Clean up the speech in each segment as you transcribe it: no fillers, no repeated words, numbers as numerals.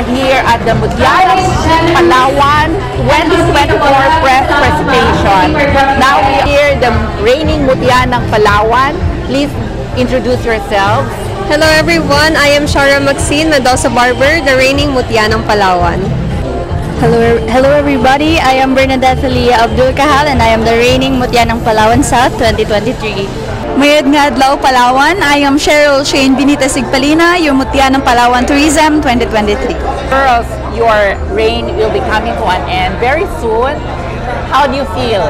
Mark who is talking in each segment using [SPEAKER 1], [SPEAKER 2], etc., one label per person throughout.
[SPEAKER 1] are here at the Mutya ng Palawan 2024 press presentation. Now we are here, the reigning Mutya ng Palawan. Please introduce yourselves.
[SPEAKER 2] Hello everyone, I am Shara Maxine Mendoza Barber, the reigning Mutya ng Palawan.
[SPEAKER 3] Hello everybody, I am Bernadette Leah Abdul Kahal and I am the reigning Mutya ng Palawan South 2023.
[SPEAKER 4] Mayad nga adlaw Palawan, I am Cheryl Shane Benitez Sigpalina, your Mutya ng Palawan Tourism 2023.
[SPEAKER 1] Girls, your reign will be coming to an end very soon. How do you feel?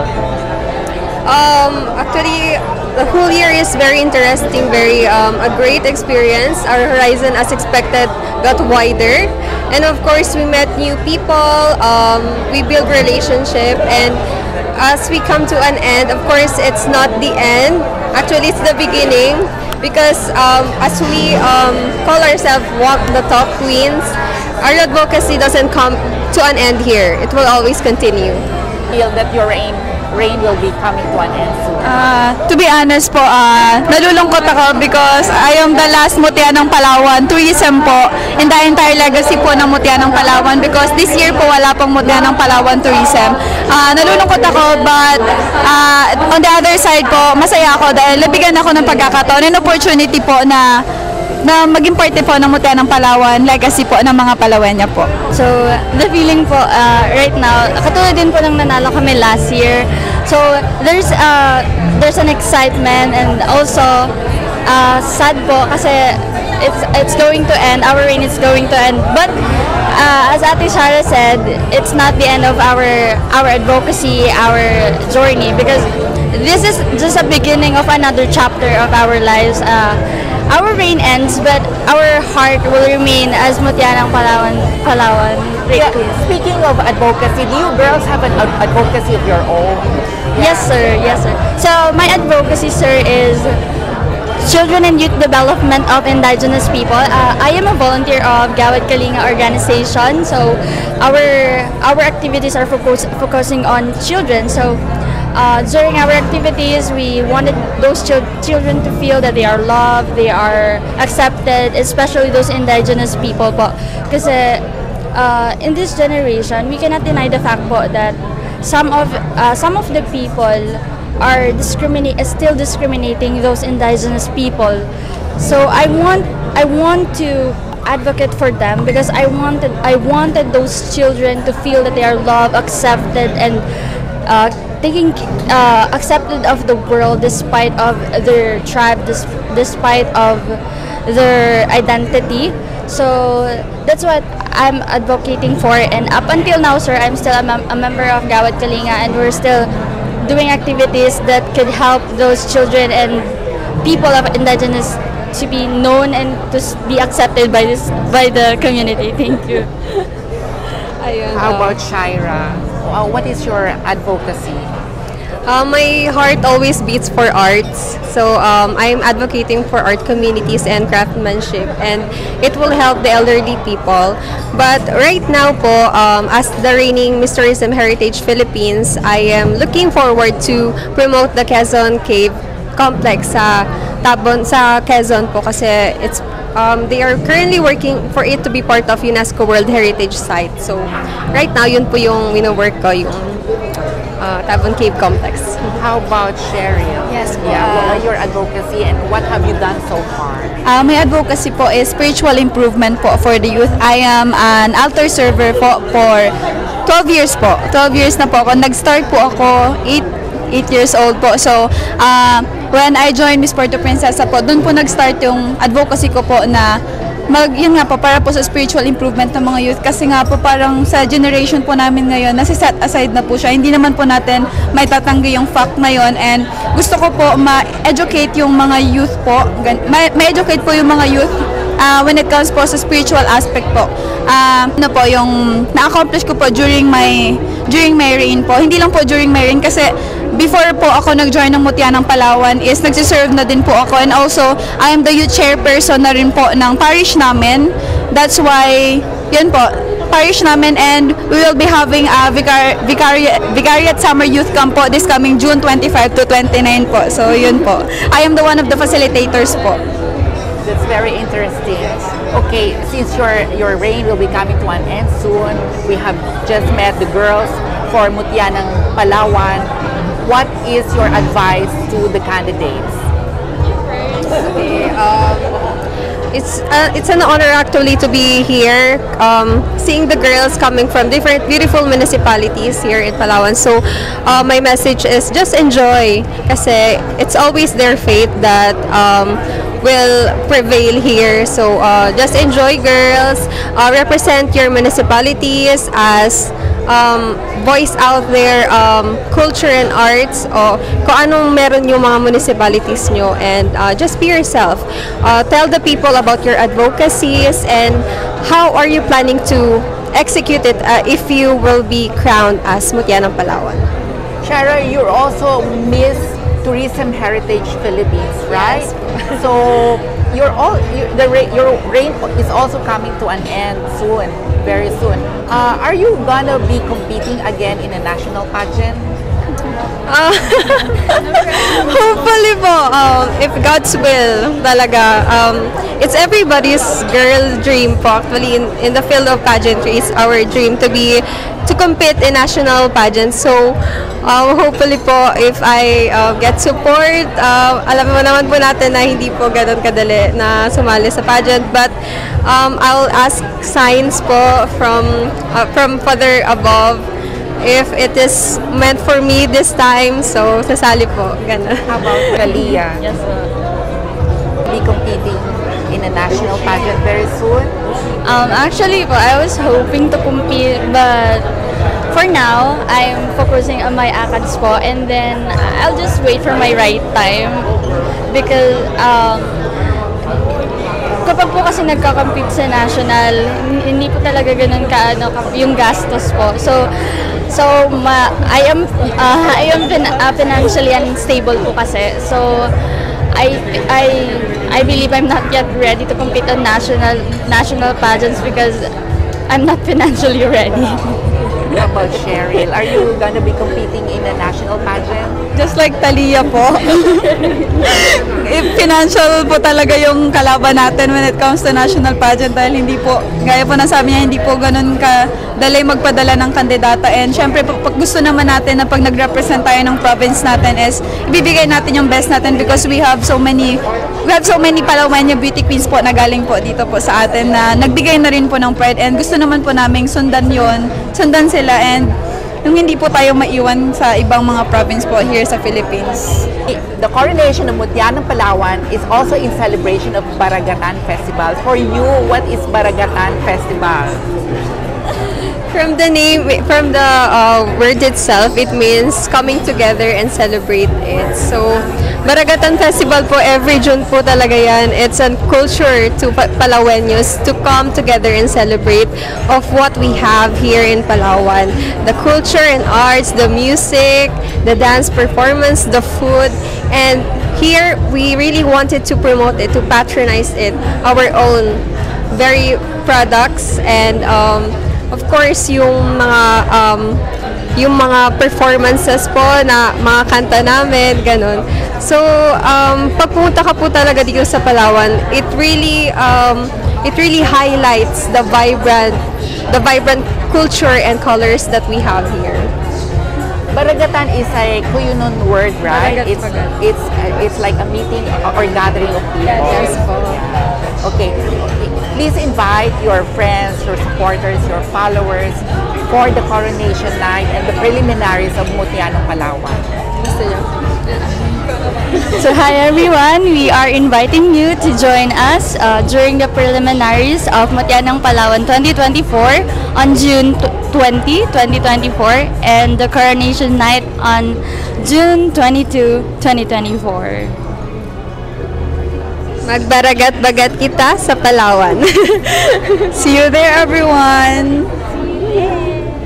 [SPEAKER 2] Actually, the whole year is very interesting, very a great experience. Our horizon, as expected, got wider, and of course, we met new people. We build relationship, and as we come to an end, of course, it's not the end. Actually, it's the beginning, because as we call ourselves Walk the Talk Queens, our advocacy doesn't come to an end here. It will always continue.
[SPEAKER 1] Feel that your reign will be coming to an end soon?
[SPEAKER 4] To be honest po, nalulungkot ako because I am the last Mutya ng Palawan Tourism po in the entire legacy po ng Mutya ng Palawan, because this year po wala pong Mutya ng Palawan Tourism. Nalulungkot ako, but on the other side po, masaya ako dahil nabigyan ako ng pagkakataon and opportunity po na maging parte po ng Mutya ng Palawan, legacy po ng mga Palawenya po.
[SPEAKER 3] So, the feeling po right now, katulad din po ng nanalo kami last year. So, there's an excitement and also sad po kasi it's going to end, our reign is going to end. But as Ate Shara said, it's not the end of our advocacy, our journey, because this is just a beginning of another chapter of our lives. Our reign ends, but our heart will remain as Mutya ng Palawan.
[SPEAKER 1] Yeah, speaking of advocacy, do you girls have an advocacy of your own?
[SPEAKER 3] Yes, sir. Yes, sir. So my advocacy, sir, is children and youth development of indigenous people. I am a volunteer of Gawad Kalinga organization. So our activities are focusing on children. So during our activities, we wanted those children to feel that they are loved, they are accepted, especially those indigenous people po. Kasi in this generation, we cannot deny the fact po that some of the people are still discriminating those indigenous people. So I want to advocate for them, because I wanted those children to feel that they are loved, accepted, and accepted of the world despite of their tribe, despite of their identity. So that's what I'm advocating for, and up until now, sir, I'm still a member of Gawad Kalinga, and we're still doing activities that could help those children and people of indigenous to be known and to be accepted by the community. Thank you.
[SPEAKER 1] How about Shira? What is your advocacy?
[SPEAKER 2] My heart always beats for arts, so I'm advocating for art communities and craftsmanship, and it will help the elderly people. But right now po, as the reigning Miss Tourism Heritage Philippines, I am looking forward to promote the Quezon Cave Complex sa Tabon, sa Quezon po, kasi it's they are currently working for it to be part of UNESCO World Heritage Site. So right now, yun po yung work ko, yung Tabon Cave Complex.
[SPEAKER 1] How about Cheryl?
[SPEAKER 4] Yes po.
[SPEAKER 1] Yeah, what are your advocacy and what have you done so far?
[SPEAKER 4] My advocacy po is spiritual improvement po for the youth. I am an altar server po for 12 years po. 12 years na po ako. Nag-start po ako 8 years old po. So, when I joined Miss Puerto Princesa po, doon po nag-start yung advocacy ko po na yun nga po, para po sa spiritual improvement ng mga youth. Kasi nga po parang sa generation po namin ngayon, nasi-set aside na po siya. Hindi naman po natin may tatanggi yung fact na yun. And gusto ko po ma-educate yung mga youth po. Ma-educate po yung mga youth when it comes po sa spiritual aspect po. Ano po yung na-accomplish ko po during my reign po. Hindi lang po during my reign, kasi before po ako nag-join ng Mutya ng Palawan is nagsiserve na din po ako, and also I am the youth chairperson na rin po ng parish namin. That's why yun po, parish namin, and we will be having a Vicariate Summer Youth Camp po this coming June 25 to 29 po. So yun po, I am the one of the facilitators po.
[SPEAKER 1] That's very interesting. Okay, since your reign will be coming to an end soon, we have just met the girls for Mutya ng Palawan. What is your advice to the candidates?
[SPEAKER 2] Okay, it's an honor actually to be here, seeing the girls coming from different beautiful municipalities here in Palawan. So my message is just enjoy, kasi it's always their faith that will prevail here. So just enjoy, girls. Represent your municipalities as voice out their culture and arts, o kung anong meron yung mga municipalities nyo, and just be yourself. Tell the people about your advocacies and how are you planning to execute it if you will be crowned as Mutya ng Palawan.
[SPEAKER 1] Shara, you're also Miss Tourism Heritage Philippines, right?
[SPEAKER 2] Yes.
[SPEAKER 1] So your reign is also coming to an end soon, very soon. Are you gonna be competing again in a national pageant?
[SPEAKER 2] Hopefully po, if God's will talaga. It's everybody's girl dream po actually in the field of pageantry. It's our dream to compete in national pageants. So hopefully po, if I get support, alam mo naman po natin na hindi po ganun kadali na sumali sa pageant, but I'll ask signs po from Father above if it is meant for me this time. So sasali po, ganun.
[SPEAKER 1] How about Kalia?
[SPEAKER 3] Yes,
[SPEAKER 1] Be competing in a national pageant very soon?
[SPEAKER 3] Actually po, I was hoping to compete, but for now, I'm focusing on my ACADS po, and then I'll just wait for my right time, because kapag po kasi nagka-compete sa national, hindi po talaga ganun yung gastos po. I am financially unstable po kasi. So I believe I'm not yet ready to compete on national pageants because I'm not financially ready.
[SPEAKER 1] How about Cheryl? Are you gonna be competing in a national pageant?
[SPEAKER 4] Just like Talia po. Financial po talaga yung kalaban natin when it comes to national pageant, dahil hindi po, gaya po na sabi niya, hindi po ganun kadali magpadala ng kandidata. And syempre po, pag gusto naman natin na pag nag-represent tayo ng province natin is ibibigay natin yung best natin, because we have so many Palawania beauty queens po na galing po dito po sa atin na nagbigay na rin po ng pride, and gusto naman po naming sundan sila, and yung hindi po tayo maiwan sa ibang mga province po here sa Philippines.
[SPEAKER 1] The coronation of Mutya ng Palawan is also in celebration of Baragatan Festival. For you, what is Baragatan Festival?
[SPEAKER 2] From the name, from the word itself, it means coming together and celebrate it. So, Baragatan Festival po, every June po talaga yan. It's a culture to Palaweños to come together and celebrate of what we have here in Palawan. The culture and arts, the music, the dance performance, the food, and here we really wanted to promote it, to patronize it, our own very products, and of course, yung mga performances po na mga kanta namin, ganun. So, pagpunta ka po talaga dito sa Palawan, it really highlights the vibrant culture and colors that we have here.
[SPEAKER 1] Baragatan is a Kuyunon word, right? It's like a meeting or gathering of people.
[SPEAKER 2] Yes po.
[SPEAKER 1] Okay. Please invite your friends, your supporters, your followers for the coronation night and the preliminaries of Mutya ng Palawan.
[SPEAKER 3] So hi everyone, we are inviting you to join us during the preliminaries of Mutya ng Palawan 2024 on June 20, 2024, and the coronation night on June 22, 2024.
[SPEAKER 2] Magbaragat-bagat kita sa Palawan.
[SPEAKER 4] See you there, everyone!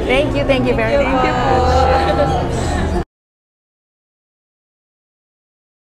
[SPEAKER 1] Thank you very much.